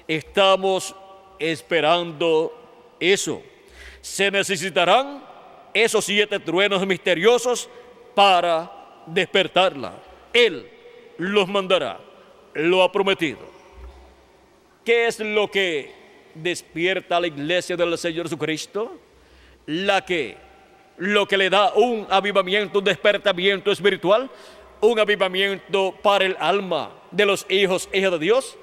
Estamos esperando eso. Se necesitarán esos 7 truenos misteriosos para despertarla. Él los mandará, lo ha prometido. ¿Qué es lo que despierta a la iglesia del Señor Jesucristo? Lo que le da un avivamiento, un despertamiento espiritual, un avivamiento para el alma de los hijos e hijas de Dios.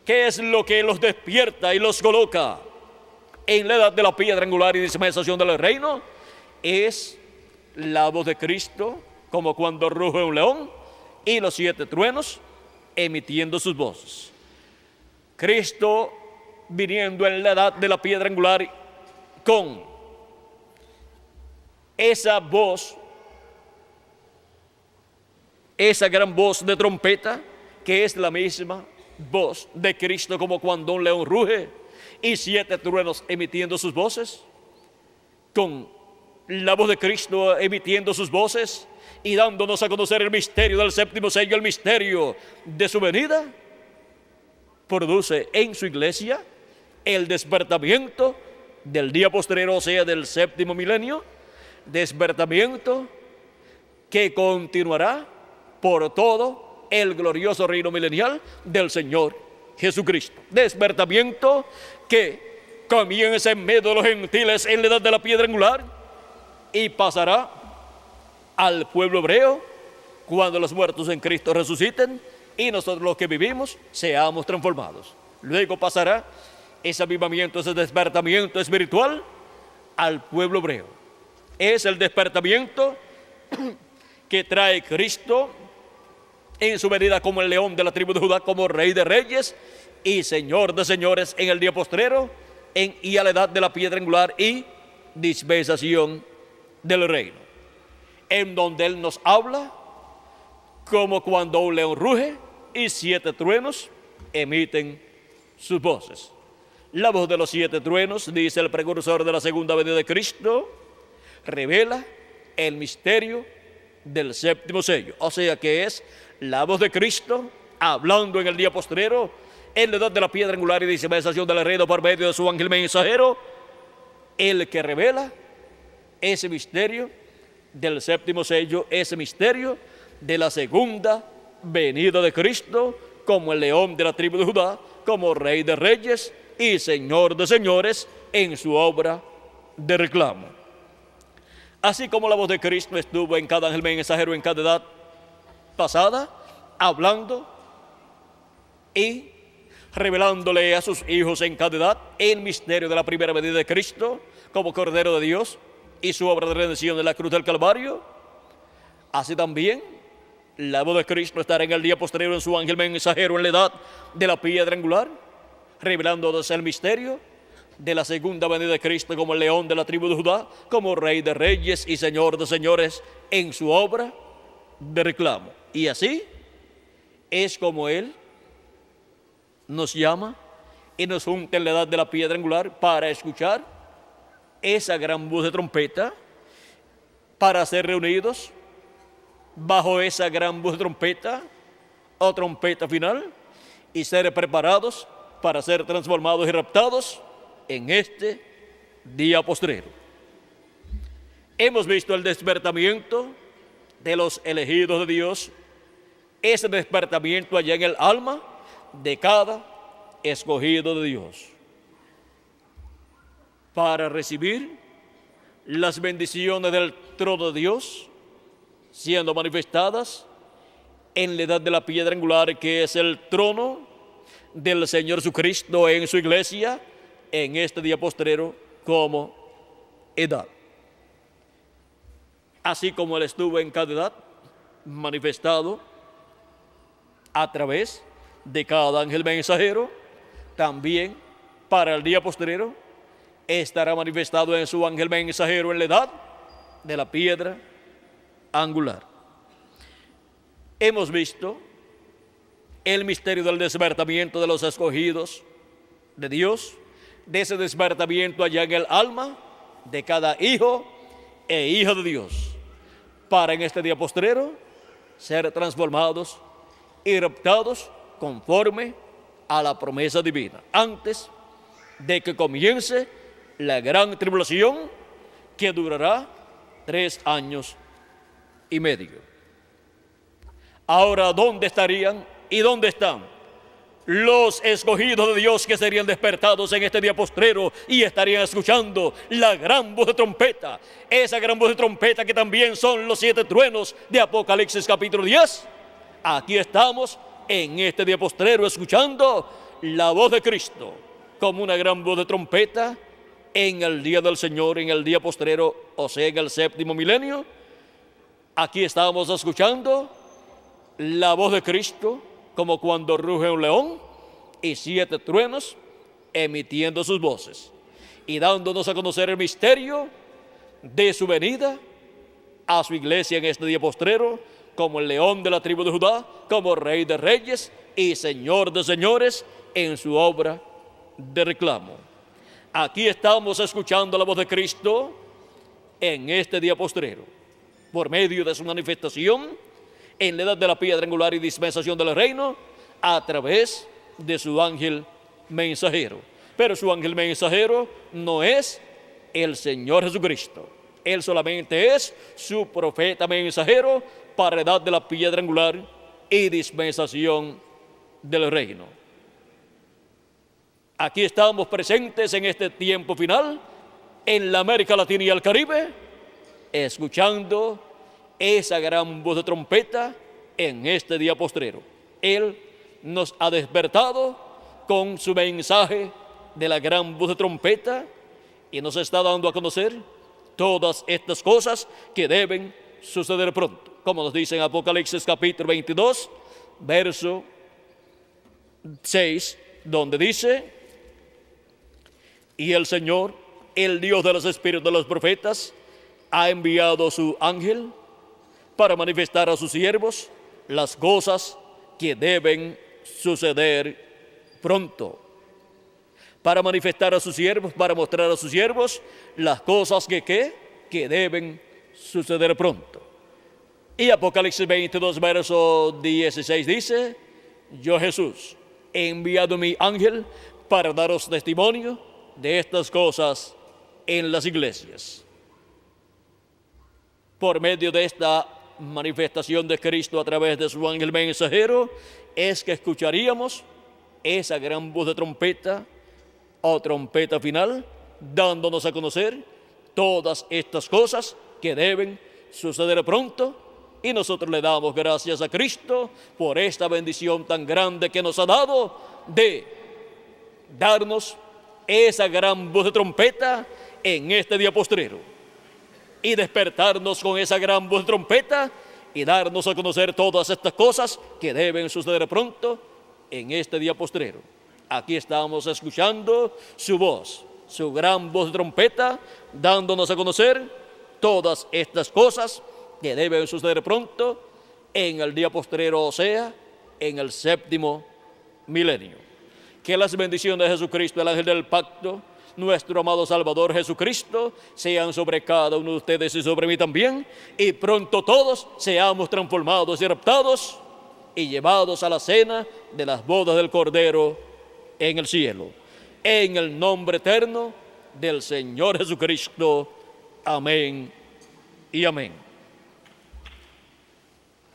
¿Qué es lo que los despierta y los coloca en la edad de la piedra angular y dispensación del reino, es la voz de Cristo, como cuando ruge un león, y los 7 truenos emitiendo sus voces. Cristo viniendo en la edad de la piedra angular con esa voz, esa gran voz de trompeta, que es la misma voz de Cristo, como cuando un león ruge, y 7 truenos emitiendo sus voces, con la voz de Cristo emitiendo sus voces y dándonos a conocer el misterio del séptimo sello, el misterio de su venida, produce en su iglesia el despertamiento del día postrero, o sea, del séptimo milenio, despertamiento que continuará por todo el glorioso reino milenial del Señor Jesucristo. Despertamiento que comienza en medio de los gentiles en la edad de la piedra angular y pasará al pueblo hebreo cuando los muertos en Cristo resuciten y nosotros los que vivimos seamos transformados. Luego pasará ese avivamiento, ese despertamiento espiritual al pueblo hebreo. Es el despertamiento que trae Cristo en su venida como el león de la tribu de Judá, como Rey de Reyes y Señor de Señores en el día postrero y a la edad de la piedra angular y dispensación del reino, en donde Él nos habla como cuando un león ruge y 7 truenos emiten sus voces. La voz de los 7 truenos, dice el precursor de la segunda venida de Cristo, revela el misterio del séptimo sello, o sea que es la voz de Cristo hablando en el día postrero, en la edad de la piedra angular y dispensación del reino por medio de su ángel mensajero, el que revela ese misterio del séptimo sello, ese misterio de la segunda venida de Cristo como el león de la tribu de Judá, como Rey de Reyes y Señor de Señores en su obra de reclamo. Así como la voz de Cristo estuvo en cada ángel mensajero en cada edad pasada, hablando y revelándole a sus hijos en cada edad el misterio de la primera venida de Cristo como Cordero de Dios y su obra de redención en la cruz del Calvario, así también la voz de Cristo estará en el día posterior en su ángel mensajero en la edad de la piedra angular, revelándonos el misterio de la segunda venida de Cristo como el león de la tribu de Judá, como Rey de Reyes y Señor de Señores en su obra de reclamo. Y así es como Él nos llama y nos junta en la edad de la piedra angular para escuchar esa gran voz de trompeta, para ser reunidos bajo esa gran voz de trompeta o trompeta final y ser preparados para ser transformados y raptados en este día postrero. Hemos visto el despertamiento de los elegidos de Dios, ese despertamiento allá en el alma de cada escogido de Dios, para recibir las bendiciones del trono de Dios, siendo manifestadas en la edad de la piedra angular, que es el trono del Señor Jesucristo en su iglesia, en este día postrero como edad. Así como Él estuvo en cada edad, manifestado a través de cada ángel mensajero, también para el día postrero estará manifestado en su ángel mensajero en la edad de la piedra angular. Hemos visto el misterio del despertamiento de los escogidos de Dios, de ese despertamiento allá en el alma de cada hijo e hija de Dios, para en este día postrero ser transformados y raptados conforme a la promesa divina, antes de que comience la gran tribulación que durará 3 años y medio. Ahora, ¿dónde estarían y dónde están los escogidos de Dios que serían despertados en este día postrero y estarían escuchando la gran voz de trompeta? Esa gran voz de trompeta que también son los 7 truenos de Apocalipsis capítulo 10. Aquí estamos en este día postrero escuchando la voz de Cristo como una gran voz de trompeta en el día del Señor, en el día postrero, o sea, en el séptimo milenio. Aquí estamos escuchando la voz de Cristo como cuando ruge un león y 7 truenos emitiendo sus voces y dándonos a conocer el misterio de su venida a su iglesia en este día postrero, como el león de la tribu de Judá, como rey de reyes y señor de señores en su obra de reclamo. Aquí estamos escuchando la voz de Cristo en este día postrero, por medio de su manifestación en la edad de la piedra angular y dispensación del reino, a través de su ángel mensajero. Pero su ángel mensajero no es el Señor Jesucristo. Él solamente es su profeta mensajero para la edad de la piedra angular y dispensación del reino. Aquí estamos presentes en este tiempo final, en la América Latina y el Caribe, escuchando esa gran voz de trompeta en este día postrero. Él nos ha despertado con su mensaje de la gran voz de trompeta y nos está dando a conocer todas estas cosas que deben suceder pronto. Como nos dice en Apocalipsis capítulo 22, verso 6, donde dice: y el Señor, el Dios de los espíritus de los profetas, ha enviado su ángel para manifestar a sus siervos las cosas que deben suceder pronto. Para manifestar a sus siervos, para mostrar a sus siervos las cosas que deben suceder pronto. Y Apocalipsis 22, verso 16 dice: yo, Jesús, he enviado mi ángel para daros testimonio de estas cosas en las iglesias. Por medio de esta manifestación de Cristo a través de su ángel mensajero, es que escucharíamos esa gran voz de trompeta o trompeta final, dándonos a conocer todas estas cosas que deben suceder pronto. Y nosotros le damos gracias a Cristo por esta bendición tan grande que nos ha dado de darnos esa gran voz de trompeta en este día postrero y despertarnos con esa gran voz de trompeta y darnos a conocer todas estas cosas que deben suceder pronto en este día postrero. Aquí estamos escuchando su voz, su gran voz de trompeta, dándonos a conocer todas estas cosas que deben suceder pronto en el día postrero, o sea, en el séptimo milenio. Que las bendiciones de Jesucristo, el ángel del pacto, nuestro amado Salvador Jesucristo, sean sobre cada uno de ustedes y sobre mí también, y pronto todos seamos transformados y raptados y llevados a la cena de las bodas del Cordero en el cielo. En el nombre eterno del Señor Jesucristo. Amén y amén.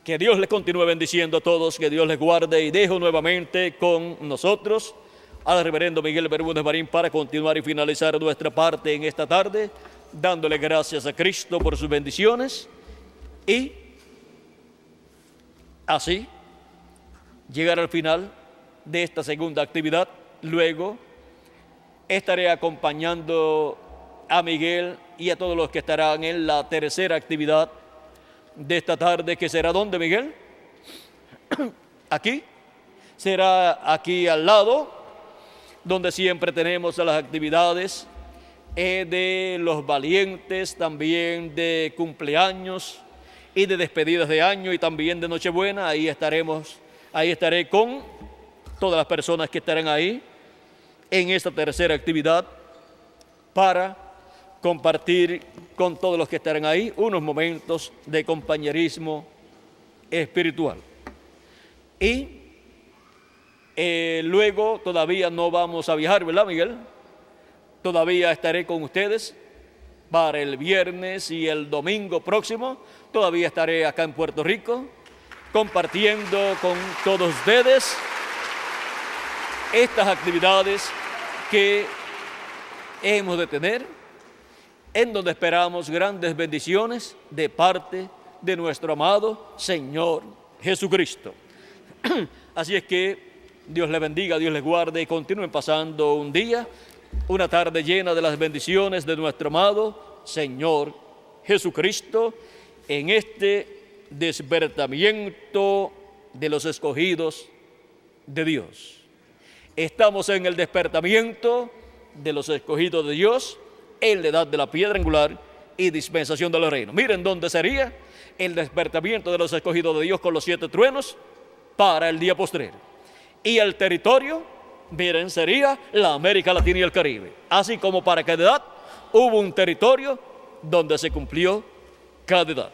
Que Dios les continúe bendiciendo a todos, que Dios les guarde, y dejo nuevamente con nosotros al reverendo Miguel Bermúdez Marín para continuar y finalizar nuestra parte en esta tarde, dándole gracias a Cristo por sus bendiciones y así llegar al final de esta segunda actividad. Luego estaré acompañando a Miguel y a todos los que estarán en la tercera actividad de esta tarde, que será ¿dónde, Miguel? Aquí. Será aquí al lado, donde siempre tenemos las actividades de los valientes, también de cumpleaños y de despedidas de año y también de Nochebuena. Ahí estaré con todas las personas que estarán ahí en esta tercera actividad para compartir con todos los que estarán ahí unos momentos de compañerismo espiritual. Y luego todavía no vamos a viajar, ¿verdad, Miguel? Todavía estaré con ustedes para el viernes y el domingo próximo. Todavía estaré acá en Puerto Rico compartiendo con todos ustedes estas actividades que hemos de tener, en donde esperamos grandes bendiciones de parte de nuestro amado Señor Jesucristo. Así es que Dios les bendiga, Dios les guarde y continúen pasando un día, una tarde llena de las bendiciones de nuestro amado Señor Jesucristo en este despertamiento de los escogidos de Dios. Estamos en el despertamiento de los escogidos de Dios en la edad de la piedra angular y dispensación de los reinos. Miren dónde sería el despertamiento de los escogidos de Dios con los 7 truenos para el día postrero. Y el territorio, miren, sería la América Latina y el Caribe. Así como para cada edad hubo un territorio donde se cumplió cada edad.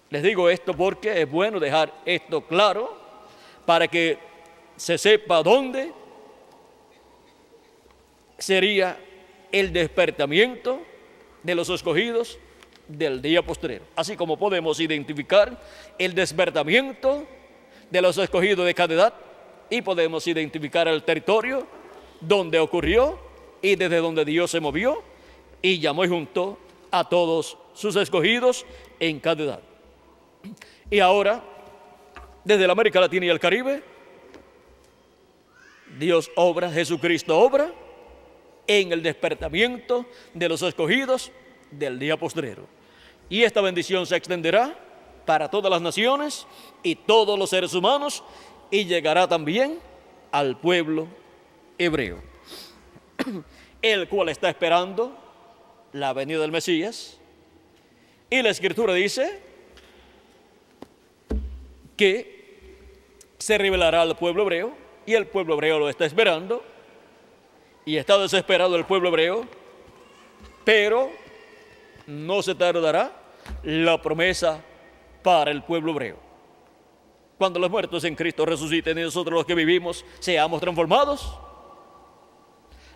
Les digo esto porque es bueno dejar esto claro para que se sepa dónde sería el despertamiento de los escogidos del día postrero. Así como podemos identificar el despertamiento de los escogidos de cada edad y podemos identificar el territorio donde ocurrió y desde donde Dios se movió y llamó junto a todos sus escogidos en cada edad. Y ahora, desde la América Latina y el Caribe, Dios obra, Jesucristo obra en el despertamiento de los escogidos del día postrero. Y esta bendición se extenderá para todas las naciones y todos los seres humanos y llegará también al pueblo hebreo, el cual está esperando la venida del Mesías. Y la Escritura dice que se revelará al pueblo hebreo y el pueblo hebreo lo está esperando y está desesperado el pueblo hebreo, pero no se tardará la promesa para el pueblo hebreo. Cuando los muertos en Cristo resuciten y nosotros los que vivimos seamos transformados,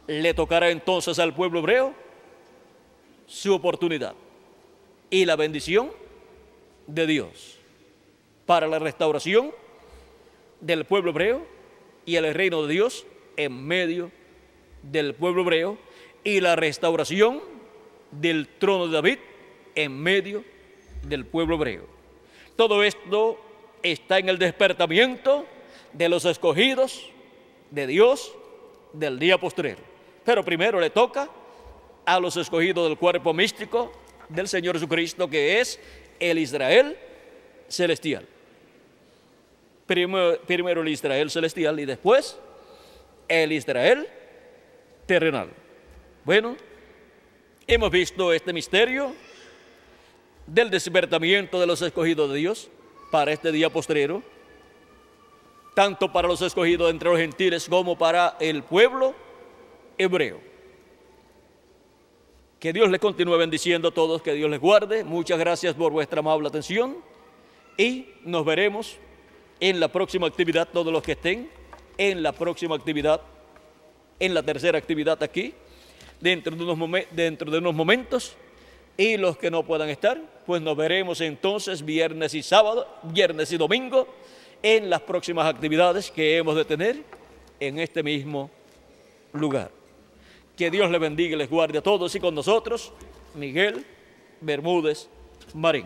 le tocará entonces al pueblo hebreo su oportunidad y la bendición de Dios para la restauración del pueblo hebreo y el reino de Dios en medio del pueblo hebreo y la restauración del trono de David en medio del pueblo hebreo. Todo esto está en el despertamiento de los escogidos de Dios del día postrero. Pero primero le toca a los escogidos del cuerpo místico del Señor Jesucristo, que es el Israel celestial. Primero el Israel celestial y después el Israel terrenal. Bueno, hemos visto este misterio del despertamiento de los escogidos de Dios para este día postrero, tanto para los escogidos entre los gentiles como para el pueblo hebreo. Que Dios les continúe bendiciendo a todos, que Dios les guarde. Muchas gracias por vuestra amable atención y nos veremos en la próxima actividad, todos los que estén en la próxima actividad, en la tercera actividad aquí, dentro de unos momentos, y los que no puedan estar, pues nos veremos entonces viernes y domingo, en las próximas actividades que hemos de tener en este mismo lugar. Que Dios les bendiga y les guarde a todos y con nosotros, Miguel Bermúdez Marín.